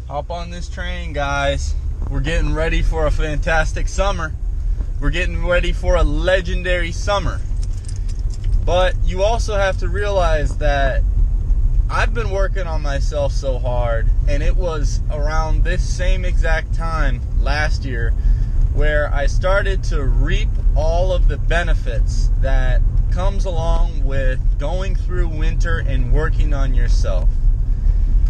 Hop on this train, guys. We're getting ready for a fantastic summer. We're getting ready for a legendary summer. But you also have to realize that I've been working on myself so hard, and it was around this same exact time last year where I started to reap all of the benefits that comes along with going through winter and working on yourself.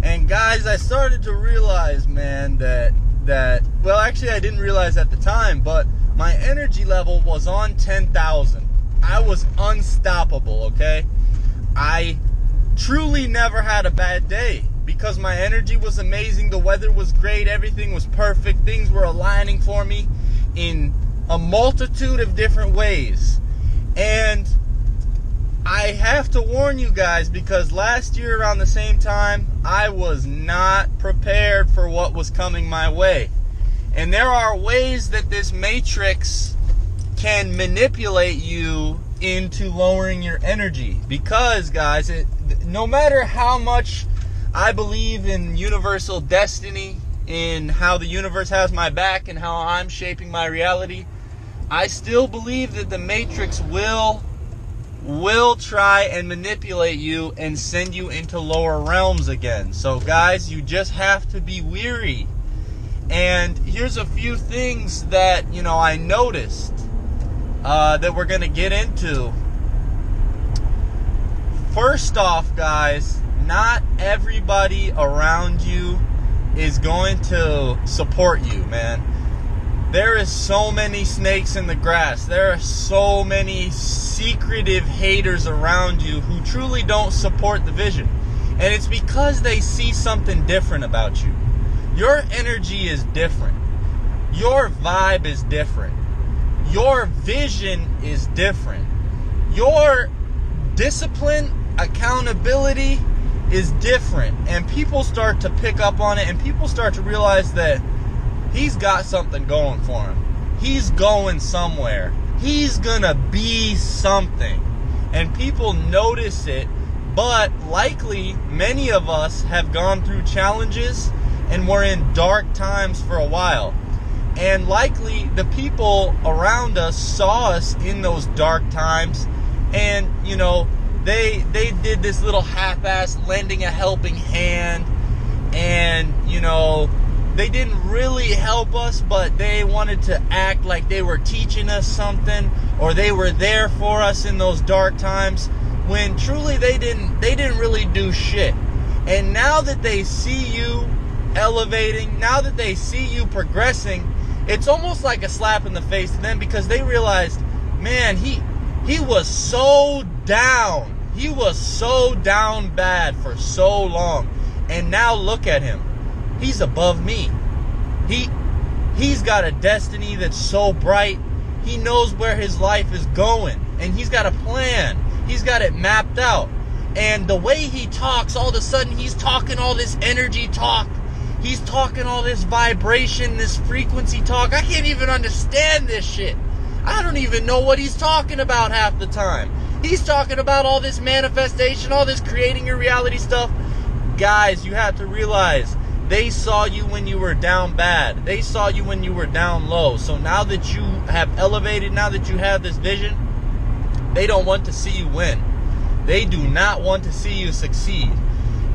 And guys, I started to realize, man, that well, actually I didn't realize at the time, but my energy level was on 10,000. I was unstoppable, okay? I truly never had a bad day because my energy was amazing, the weather was great, everything was perfect, things were aligning for me in a multitude of different ways. And I have to warn you guys, because last year around the same time, I was not prepared for what was coming my way. And there are ways that this matrix can manipulate you into lowering your energy. Because, guys, no matter how much I believe in universal destiny, in how the universe has my back and how I'm shaping my reality, I still believe that the matrix will try and manipulate you and send you into lower realms again. So guys, you just have to be weary. And here's a few things that, I noticed that we're going to get into. First off, guys, not everybody around you is going to support you, man. There is so many snakes in the grass. There are so many secretive haters around you who truly don't support the vision. And it's because they see something different about you. Your energy is different. Your vibe is different. Your vision is different. Your discipline, accountability is different. And people start to pick up on it, and people start to realize that he's got something going for him. He's going somewhere. He's gonna be something. And people notice it, but likely many of us have gone through challenges and we're in dark times for a while. And likely the people around us saw us in those dark times, and they did this little half-ass lending a helping hand, and they didn't really help us, but they wanted to act like they were teaching us something, or they were there for us in those dark times, when truly they didn't really do shit. And now that they see you elevating, now that they see you progressing, it's almost like a slap in the face to them, because they realized, man, he was so down. He was so down bad for so long. And now look at him. He's above me. He's got a destiny that's so bright. He knows where his life is going. And he's got a plan. He's got it mapped out. And the way he talks, all of a sudden he's talking all this energy talk. He's talking all this vibration, this frequency talk. I can't even understand this shit. I don't even know what he's talking about half the time. He's talking about all this manifestation, all this creating your reality stuff. Guys, you have to realize, they saw you when you were down bad. They saw you when you were down low. So now that you have elevated, now that you have this vision, they don't want to see you win. They do not want to see you succeed.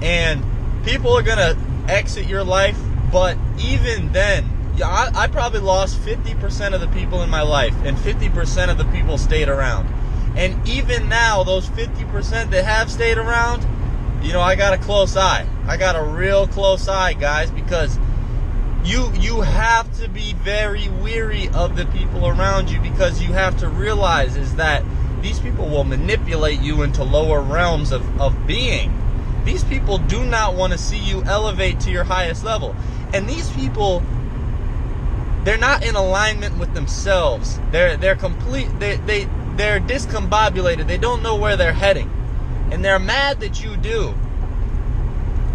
And people are going to exit your life, but even then, I probably lost 50% of the people in my life, and 50% of the people stayed around. And even now, those 50% that have stayed around, I got a close eye. I got a real close eye, guys, because you have to be very weary of the people around you, because you have to realize is that these people will manipulate you into lower realms of being. These people do not want to see you elevate to your highest level. And these people, they're not in alignment with themselves. They're discombobulated. They don't know where they're heading. And they're mad that you do.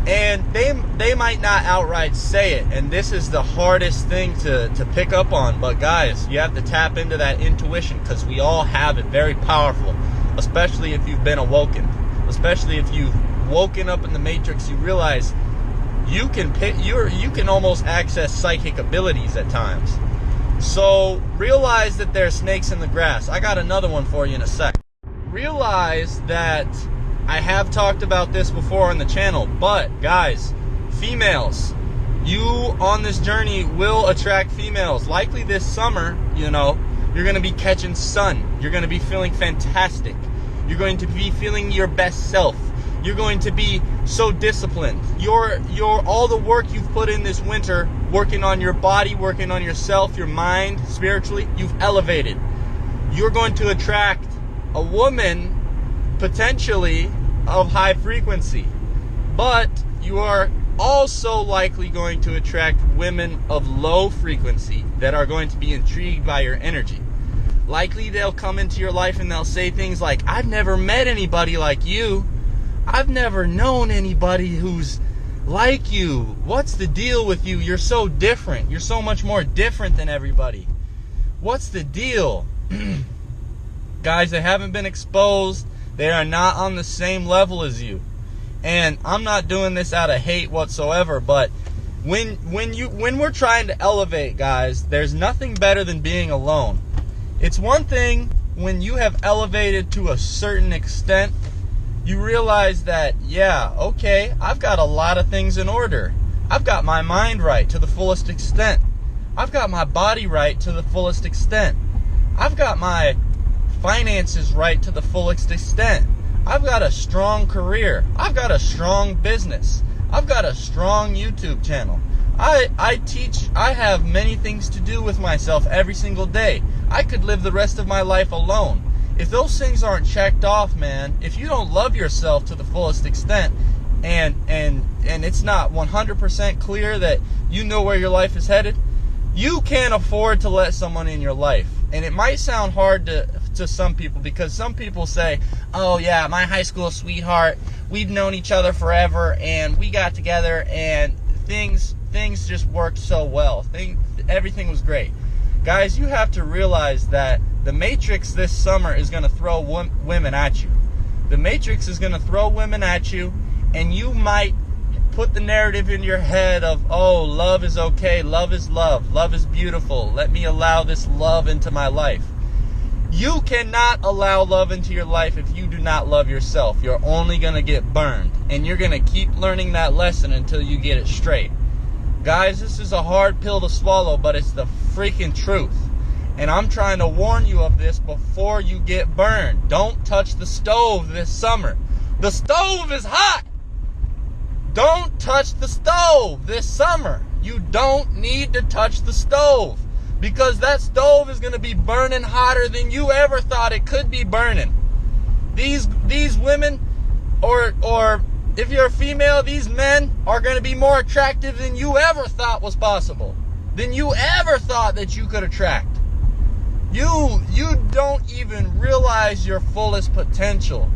And they might not outright say it. And this is the hardest thing to pick up on. But guys, you have to tap into that intuition, because we all have it, very powerful. Especially if you've been awoken. Especially if you've woken up in the matrix, you realize you can almost access psychic abilities at times. So realize that there's snakes in the grass. I got another one for you in a sec. Realize that I have talked about this before on the channel, but guys, females, you on this journey will attract females. Likely this summer, you're going to be catching sun. You're going to be feeling fantastic. You're going to be feeling your best self. You're going to be so disciplined. Your all the work you've put in this winter, working on your body, working on yourself, your mind, spiritually, you've elevated. You're going to attract a woman potentially of high frequency, but you are also likely going to attract women of low frequency that are going to be intrigued by your energy. Likely they'll come into your life and they'll say things like, I've never met anybody like you. I've never known anybody who's like you. What's the deal with you? You're so different. You're so much more different than everybody. What's the deal? Guys, they haven't been exposed. They are not on the same level as you. And I'm not doing this out of hate whatsoever, but when we're trying to elevate, guys, there's nothing better than being alone. It's one thing when you have elevated to a certain extent, you realize that, yeah, okay, I've got a lot of things in order. I've got my mind right to the fullest extent. I've got my body right to the fullest extent. I've got my finances right to the fullest extent. I've got a strong career. I've got a strong business. I've got a strong YouTube channel. I teach. I have many things to do with myself every single day. I could live the rest of my life alone. If those things aren't checked off, man, if you don't love yourself to the fullest extent, and it's not 100% clear that you know where your life is headed, you can't afford to let someone in your life. And it might sound hard to some people, because some people say, oh yeah, my high school sweetheart, we've known each other forever and we got together and things just worked so well. Everything was great. Guys, you have to realize that the Matrix this summer is going to throw women at you. The Matrix is going to throw women at you, and you might put the narrative in your head of, oh, love is okay, love is love, love is beautiful, let me allow this love into my life. You cannot allow love into your life if you do not love yourself. You're only going to get burned, and you're going to keep learning that lesson until you get it straight. Guys, this is a hard pill to swallow, but it's the freaking truth. And I'm trying to warn you of this before you get burned. Don't touch the stove this summer. The stove is hot. Don't touch the stove this summer. You don't need to touch the stove, because that stove is going to be burning hotter than you ever thought it could be burning. These women, or if you're a female, these men are going to be more attractive than you ever thought was possible, than you ever thought that you could attract. You don't even realize your fullest potential.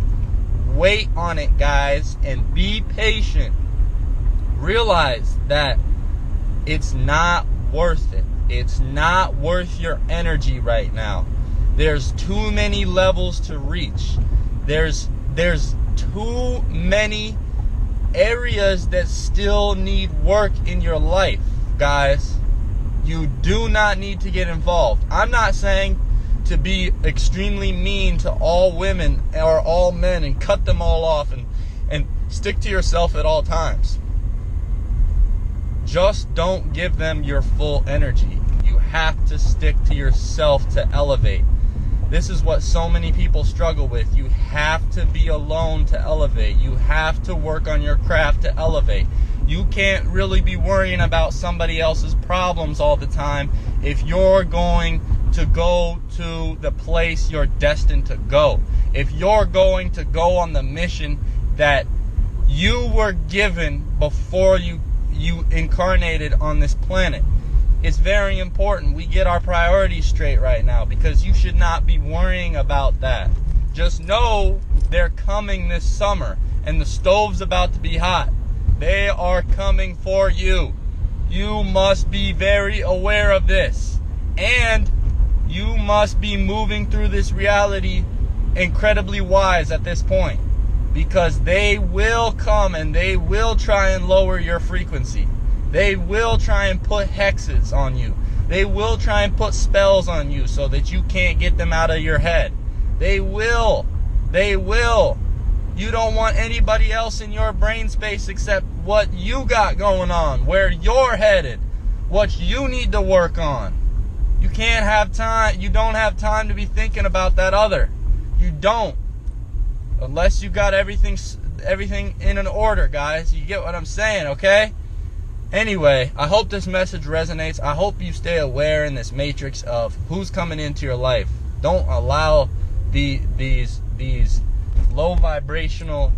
Wait on it, guys, and be patient. Realize that it's not worth it. It's not worth your energy right now. There's too many levels to reach. There's too many areas that still need work in your life, guys. You do not need to get involved. I'm not saying to be extremely mean to all women or all men and cut them all off and stick to yourself at all times. Just don't give them your full energy. You have to stick to yourself to elevate. This is what so many people struggle with. You have to be alone to elevate. You have to work on your craft to elevate. You can't really be worrying about somebody else's problems all the time if you're going to go to the place you're destined to go. If you're going to go on the mission that you were given before you incarnated on this planet. It's very important we get our priorities straight right now, because you should not be worrying about that. Just know they're coming this summer, and the stove's about to be hot. They are coming for you. You must be very aware of this. And you must be moving through this reality incredibly wise at this point. because they will come and they will try and lower your frequency. They will try and put hexes on you. They will try and put spells on you so that you can't get them out of your head. They will. They will. You don't want anybody else in your brain space except what you got going on, where you're headed, what you need to work on. You can't have time. You don't have time to be thinking about that other. You don't. Unless you got everything in an order, guys. You get what I'm saying, okay? Anyway, I hope this message resonates. I hope you stay aware in this matrix of who's coming into your life. Don't allow these low vibrational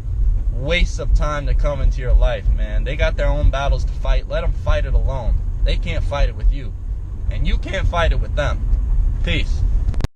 wastes of time to come into your life, man. They got their own battles to fight. Let them fight it alone. They can't fight it with you, and you can't fight it with them. Peace.